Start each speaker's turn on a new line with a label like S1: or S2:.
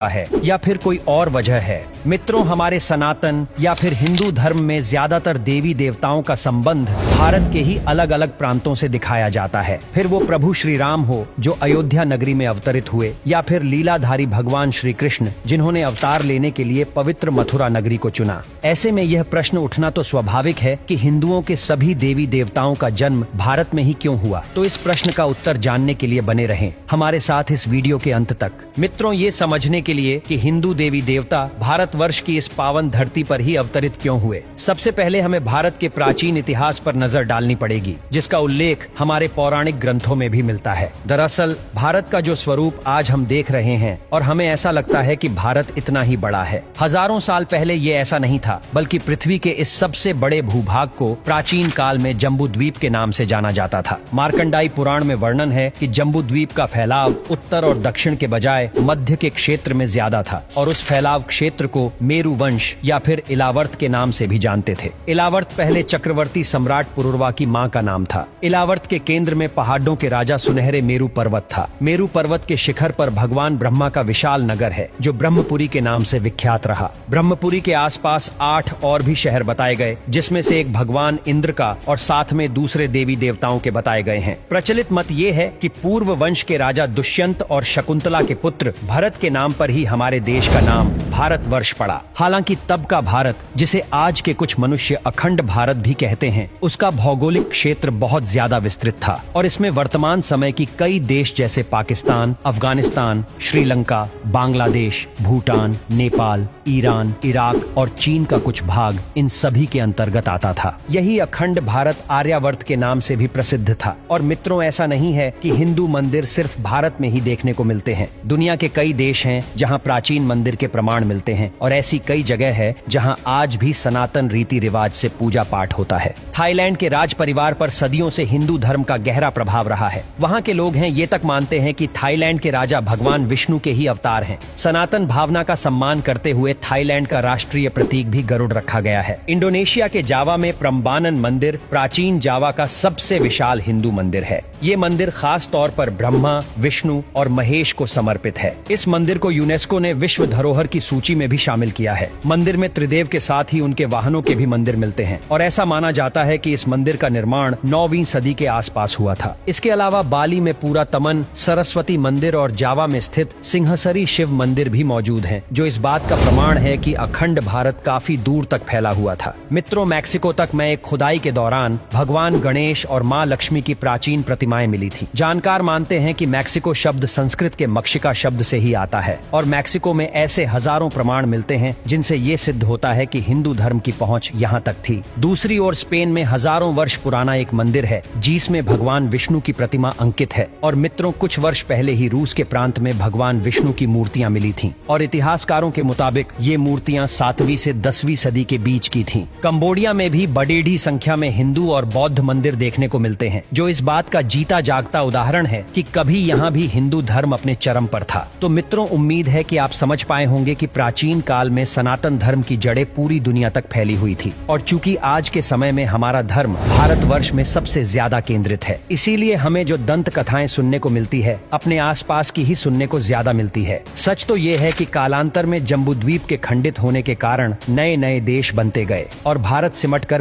S1: है या फिर कोई और वजह है। मित्रों, हमारे सनातन या फिर हिंदू धर्म में ज्यादातर देवी देवताओं का संबंध भारत के ही अलग अलग प्रांतों से दिखाया जाता है। फिर वो प्रभु श्री राम हो जो अयोध्या नगरी में अवतरित हुए, या फिर लीलाधारी भगवान श्री कृष्ण जिन्होंने अवतार लेने के लिए पवित्र मथुरा नगरी को चुना। ऐसे में यह प्रश्न उठना तो स्वाभाविक है कि हिंदुओं के सभी देवी देवताओं का जन्म भारत में ही क्यों हुआ। तो इस प्रश्न का उत्तर जानने के लिए बने रहें हमारे साथ इस वीडियो के अंत तक। मित्रों, ये समझने के लिए कि हिंदू देवी देवता भारतवर्ष की इस पावन धरती पर ही अवतरित क्यों हुए, सबसे पहले हमें भारत के प्राचीन इतिहास पर नजर डालनी पड़ेगी, जिसका उल्लेख हमारे पौराणिक ग्रंथों में भी मिलता है। दरअसल भारत का जो स्वरूप आज हम देख रहे हैं और हमें ऐसा लगता है कि भारत इतना ही बड़ा है, हजारों साल पहले ये ऐसा नहीं था, बल्कि पृथ्वी के इस सबसे बड़े भूभाग को प्राचीन काल में जम्बूद्वीप के नाम से जाना जाता था। मार्कंडाई पुराण में वर्णन है कि जम्बूद्वीप का फैलाव उत्तर और दक्षिण के बजाय मध्य के क्षेत्र में ज्यादा था और उस फैलाव क्षेत्र को मेरु वंश या फिर इलावर्त के नाम से भी जानते थे। इलावर्त पहले चक्रवर्ती सम्राट पुरुरवा की मां का नाम था। इलावर्त के केंद्र में पहाड़ों के राजा सुनहरे मेरु पर्वत था। मेरु पर्वत के शिखर पर भगवान ब्रह्मा का विशाल नगर है जो ब्रह्मपुरी के नाम से विख्यात रहा। ब्रह्मपुरी के आसपास 8 और भी शहर बताए गए, जिसमें से एक भगवान इंद्र का और साथ में दूसरे देवी देवताओं के बताए गए हैं। प्रचलित मत ये है कि पूर्व वंश के राजा दुष्यंत और शकुंतला के पुत्र भरत के नाम पर ही हमारे देश का नाम भारतवर्ष पड़ा। हालांकि तब का भारत, जिसे आज के कुछ मनुष्य अखंड भारत भी कहते हैं, उसका भौगोलिक क्षेत्र बहुत ज्यादा विस्तृत था और इसमें वर्तमान समय की कई देश जैसे पाकिस्तान, अफगानिस्तान, श्रीलंका, बांग्लादेश, भूटान, नेपाल, ईरान, इराक और चीन का कुछ भाग इन सभी के अंतर्गत आता था। यही अखंड भारत आर्यावर्त के नाम से भी प्रसिद्ध था। और मित्रों, ऐसा नहीं है कि हिंदू मंदिर सिर्फ भारत में ही देखने को मिलते हैं। दुनिया के कई देश हैं जहां प्राचीन मंदिर के प्रमाण मिलते हैं और ऐसी कई जगह है जहां आज भी सनातन रीति रिवाज से पूजा पाठ होता है। थाईलैंड के राज परिवार पर सदियों से हिंदू धर्म का गहरा प्रभाव रहा है। वहां के लोग हैं ये तक मानते हैं कि थाईलैंड के राजा भगवान विष्णु के ही अवतार हैं। सनातन भावना का सम्मान करते हुए थाईलैंड का राष्ट्रीय प्रतीक भी गरुड़ रखा गया है। इंडोनेशिया के जावा में प्रम्बानन मंदिर प्राचीन जावा का सबसे विशाल हिंदू मंदिर है। ये मंदिर खास तौर पर ब्रह्मा, विष्णु और महेश को समर्पित है। इस मंदिर को यूनेस्को ने विश्व धरोहर की सूची में भी शामिल किया है। मंदिर में त्रिदेव के साथ ही उनके वाहनों के भी मंदिर मिलते हैं और ऐसा माना जाता है कि इस मंदिर का निर्माण 9वीं सदी के आसपास हुआ था। इसके अलावा बाली में पूरा तमन सरस्वती मंदिर और जावा में स्थित सिंहसरी शिव मंदिर भी मौजूद हैं, जो इस बात का प्रमाण है कि अखंड भारत काफी दूर तक फैला हुआ था। मित्रों, मैक्सिको तक मैं एक खुदाई के दौरान भगवान गणेश और माँ लक्ष्मी की प्राचीन प्रतिमाएं मिली थी। जानकार मानते हैं कि मैक्सिको शब्द संस्कृत के मक्षिका शब्द से ही आता है और मैक्सिको में ऐसे हजारों प्रमाण मिलते हैं जिनसे ये सिद्ध होता है कि हिंदू धर्म की पहुंच यहाँ तक थी। दूसरी ओर स्पेन में हजारों वर्ष पुराना एक मंदिर है जिसमें भगवान विष्णु की प्रतिमा अंकित है। और मित्रों, कुछ वर्ष पहले ही रूस के प्रांत में भगवान विष्णु की मूर्तियां मिली थीं और इतिहासकारों के मुताबिक ये मूर्तियां 7वीं से 10वीं सदी के बीच की थीं। कंबोडिया में भी बड़ेढ़ी संख्या में हिंदू और बौद्ध मंदिर देखने को मिलते हैं, जो इस बात का जीता जागता उदाहरण है कि कभी यहाँ भी हिंदू धर्म अपने चरम पर था। तो मित्रों, उम्मीद है कि आप समझ पाए होंगे कि प्राचीन काल में सनातन धर्म की जड़ें पूरी दुनिया तक फैली हुई थी और चूंकि आज के समय में हमारा धर्म भारतवर्ष में सबसे ज्यादा केंद्रित है, इसीलिए हमें जो दंत कथाएं सुनने को मिलती है अपने आसपास की ही सुनने को ज्यादा मिलती है। सच तो ये है कि कालांतर में जम्बूद्वीप के खंडित होने के कारण नए नए देश बनते गए और भारत सिमटकर